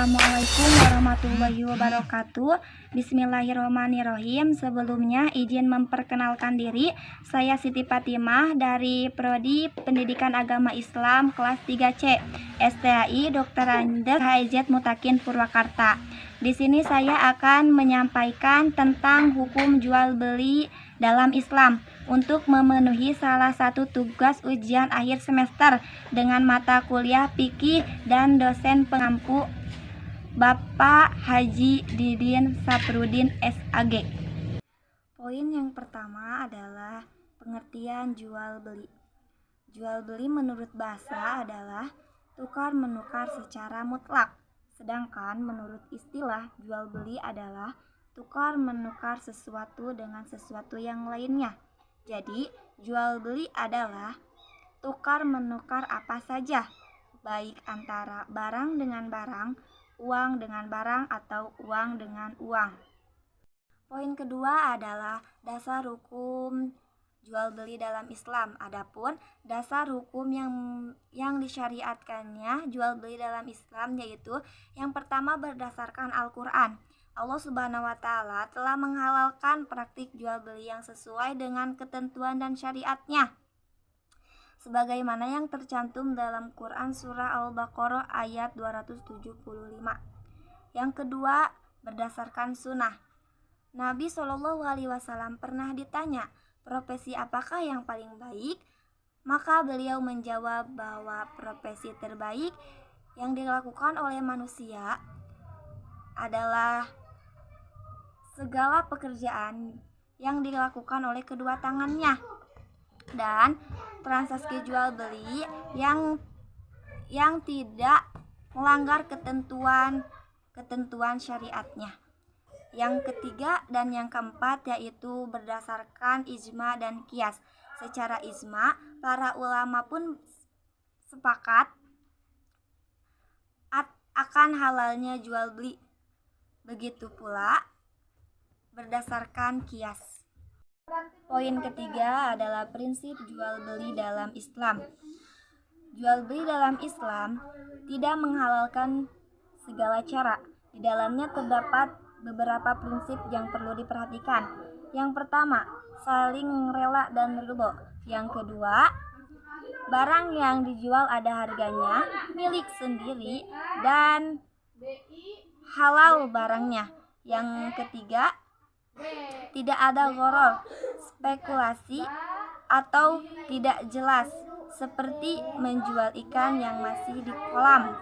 Assalamualaikum warahmatullahi wabarakatuh. Bismillahirrahmanirrahim. Sebelumnya izin memperkenalkan diri. Saya Siti Fatimah dari Prodi Pendidikan Agama Islam kelas 3C STAI Dr. Andes HIZ Mutakin Purwakarta. Di sini saya akan menyampaikan tentang hukum jual beli dalam Islam untuk memenuhi salah satu tugas ujian akhir semester dengan mata kuliah fikih dan dosen pengampu Bapak Haji Didin Saprudin SAG. Poin yang pertama adalah pengertian jual beli. Jual beli menurut bahasa adalah tukar menukar secara mutlak. Sedangkan menurut istilah jual beli adalah tukar menukar sesuatu dengan sesuatu yang lainnya. Jadi, jual beli adalah tukar menukar apa saja, baik antara barang dengan barang, uang dengan barang, atau uang dengan uang. Poin kedua adalah dasar hukum jual beli dalam Islam. Adapun dasar hukum yang disyariatkannya jual beli dalam Islam yaitu yang pertama berdasarkan Al-Qur'an. Allah Subhanahu wa Ta'ala telah menghalalkan praktik jual beli yang sesuai dengan ketentuan dan syariatnya, sebagaimana yang tercantum dalam Quran surah Al-Baqarah ayat 275. Yang kedua, berdasarkan sunnah. Nabi SAW pernah ditanya, profesi apakah yang paling baik? Maka beliau menjawab bahwa profesi terbaik yang dilakukan oleh manusia adalah segala pekerjaan yang dilakukan oleh kedua tangannya, dan transaksi jual beli yang tidak melanggar ketentuan syariatnya. Yang ketiga dan yang keempat yaitu berdasarkan ijma dan qiyas. Secara ijma, para ulama pun sepakat akan halalnya jual beli. Begitu pula berdasarkan qiyas. Poin ketiga adalah prinsip jual beli dalam Islam. Jual beli dalam Islam tidak menghalalkan segala cara. Di dalamnya terdapat beberapa prinsip yang perlu diperhatikan. Yang pertama, saling rela dan ridho. Yang kedua, barang yang dijual ada harganya, milik sendiri, dan halal barangnya. Yang ketiga, tidak ada gharar, spekulasi, atau tidak jelas, seperti menjual ikan yang masih di kolam.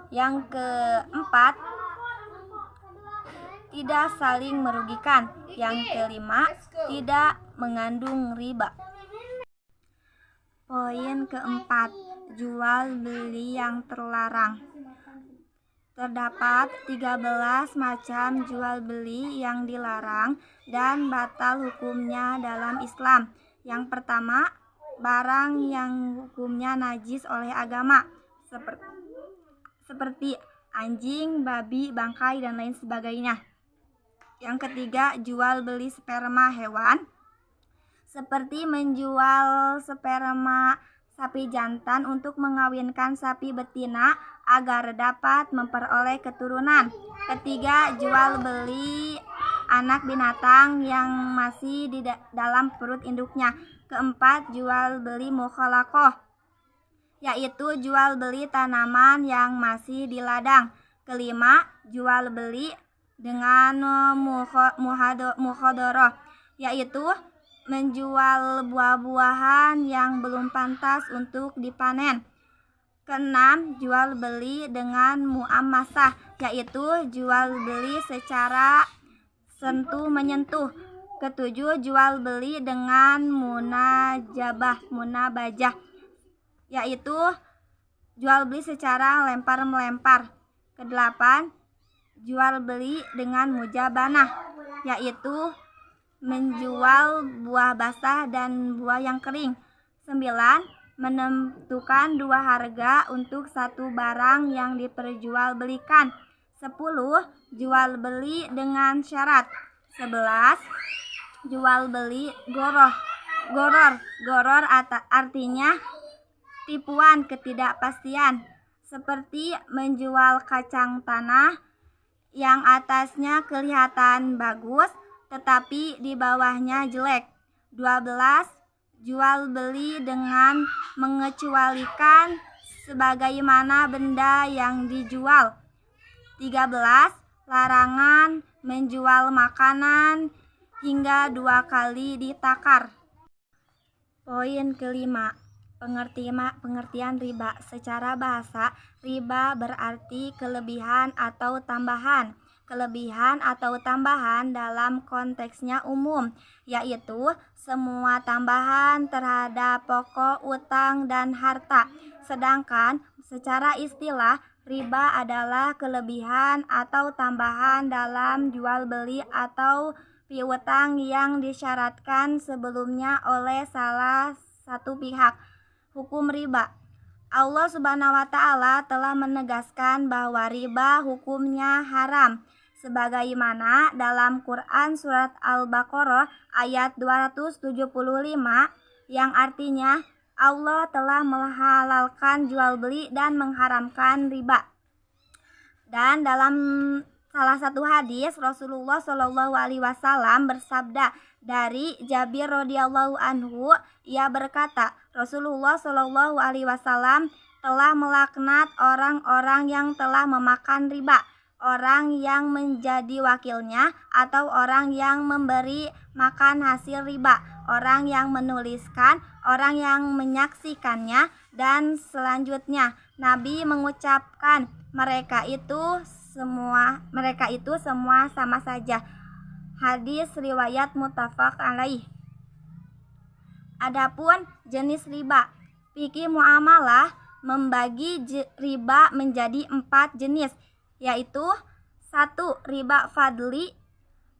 Yang keempat, tidak saling merugikan. Yang kelima, tidak mengandung riba. Poin keempat, jual beli yang terlarang. Terdapat 13 macam jual beli yang dilarang dan batal hukumnya dalam Islam. Yang pertama, barang yang hukumnya najis oleh agama, seperti anjing, babi, bangkai, dan lain sebagainya. Yang ketiga, jual beli sperma hewan, seperti menjual sperma sapi jantan untuk mengawinkan sapi betina agar dapat memperoleh keturunan. Ketiga, jual beli anak binatang yang masih di dalam perut induknya. Keempat, jual beli mukhalaqah, yaitu jual beli tanaman yang masih di ladang. Kelima, jual beli dengan muhadarah, yaitu menjual buah-buahan yang belum pantas untuk dipanen. Keenam, jual beli dengan muamasah, yaitu jual beli secara sentuh menyentuh. Ketujuh, jual beli dengan munabajah, yaitu jual beli secara lempar-melempar. Kedelapan, jual beli dengan mujabanah, yaitu menjual buah basah dan buah yang kering. 9. Menentukan dua harga untuk satu barang yang diperjualbelikan. 10. Jual beli dengan syarat. 11. Jual beli goror. Goror artinya tipuan, ketidakpastian. seperti menjual kacang tanah yang atasnya kelihatan bagus tetapi di bawahnya jelek. 12. Jual beli dengan mengecualikan sebagaimana benda yang dijual. 13. Larangan menjual makanan hingga 2 kali ditakar. Poin kelima, pengertian riba. Secara bahasa, riba berarti kelebihan atau tambahan. Kelebihan atau tambahan dalam konteksnya umum, yaitu semua tambahan terhadap pokok utang dan harta. Sedangkan secara istilah, riba adalah kelebihan atau tambahan dalam jual beli atau piutang yang disyaratkan sebelumnya oleh salah satu pihak. Hukum riba. Allah Subhanahu wa Ta'ala telah menegaskan bahwa riba hukumnya haram, sebagaimana dalam Quran surat Al-Baqarah ayat 275 yang artinya Allah telah menghalalkan jual beli dan mengharamkan riba. Dan dalam salah satu hadis Rasulullah Shallallahu Alaihi Wasallam bersabda dari Jabir radhiyallahu anhu, ia berkata, Rasulullah Shallallahu Alaihi Wasallam telah melaknat orang-orang yang telah memakan riba, orang yang menjadi wakilnya atau orang yang memberi makan hasil riba, orang yang menuliskan, orang yang menyaksikannya, dan selanjutnya Nabi mengucapkan mereka itu semua sama saja. Hadis riwayat muttafaq alaih. Adapun jenis riba, fikih muamalah membagi riba menjadi 4 jenis, yaitu 1. Riba fadli.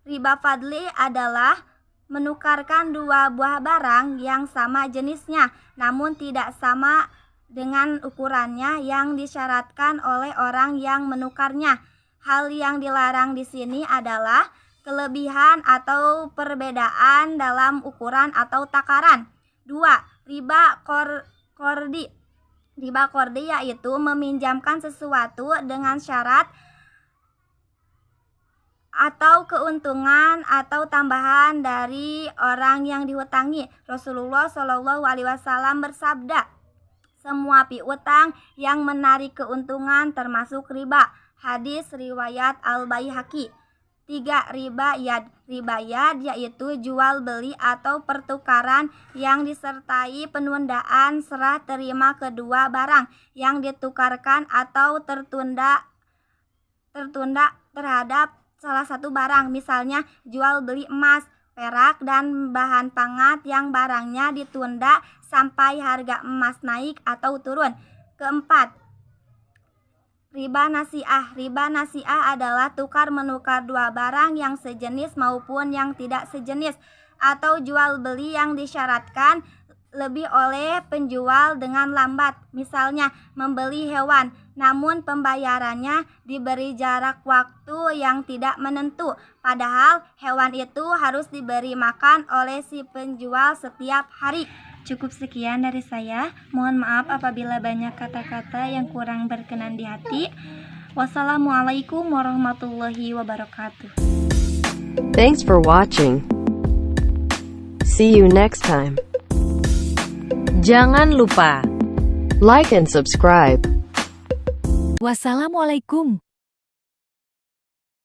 Riba fadli adalah menukarkan 2 buah barang yang sama jenisnya namun tidak sama dengan ukurannya yang disyaratkan oleh orang yang menukarnya. Hal yang dilarang di sini adalah kelebihan atau perbedaan dalam ukuran atau takaran. 2. Riba kordi. Riba kordi yaitu meminjamkan sesuatu dengan syarat atau keuntungan atau tambahan dari orang yang dihutangi. Rasulullah Shallallahu Alaihi Wasallam bersabda, semua piutang yang menarik keuntungan termasuk riba. Hadis riwayat Al-Baihaqi. 3. Riba yad. Riba yad yaitu jual beli atau pertukaran yang disertai penundaan serah terima kedua barang yang ditukarkan atau tertunda terhadap salah satu barang. Misalnya jual beli emas, perak, dan bahan pangan yang barangnya ditunda sampai harga emas naik atau turun. Keempat, riba nasi'ah. Riba nasi'ah adalah tukar-menukar 2 barang yang sejenis maupun yang tidak sejenis, atau jual beli yang disyaratkan lebih oleh penjual dengan lambat. Misalnya membeli hewan, namun pembayarannya diberi jarak waktu yang tidak menentu, padahal hewan itu harus diberi makan oleh si penjual setiap hari. Cukup sekian dari saya. Mohon maaf apabila banyak kata-kata yang kurang berkenan di hati. Wassalamualaikum warahmatullahi wabarakatuh. Thanks for watching. See you next time. Jangan lupa like and subscribe. Wassalamualaikum.